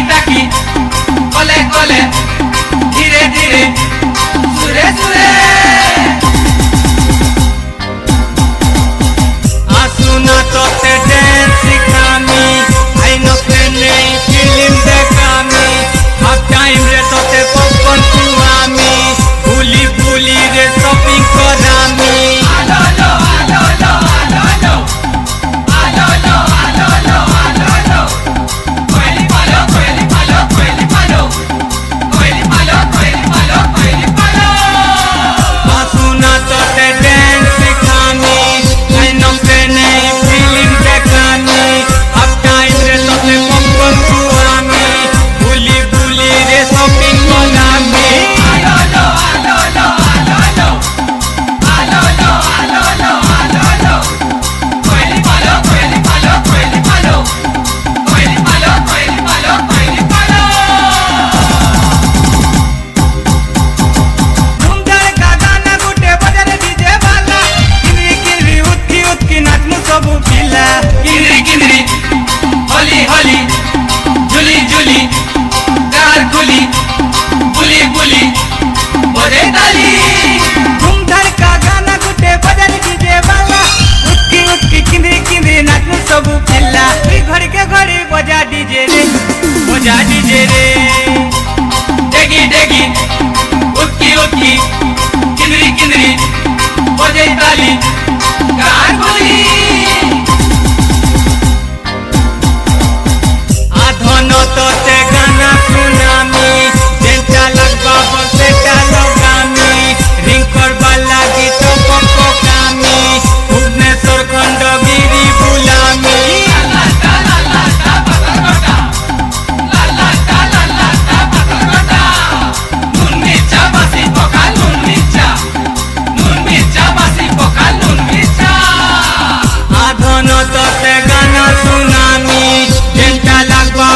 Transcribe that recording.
टाकी कले कले धीरे धीरे सुरे सुरे आसुना तो ते डांस सिखामी आई नो प्लेने फिल्म देखामी हाफ टाइम रे तो ते पॉपकॉर्न खुआमी भूली भूली रे शॉपिंग करामी बजा डीजे रे डेगी डेगी उक्की उक्की किंदरी किंदरी बजे ताली गान बोली आधोन तो ते गाना सुनामी जेंटा लगवा बसेटा लगामी रिंग करवा लागी तो पक्को कामी भुवनेश्वर खंडगिरी बुलामी तो ते गाना सुनामी जेंटा लगवा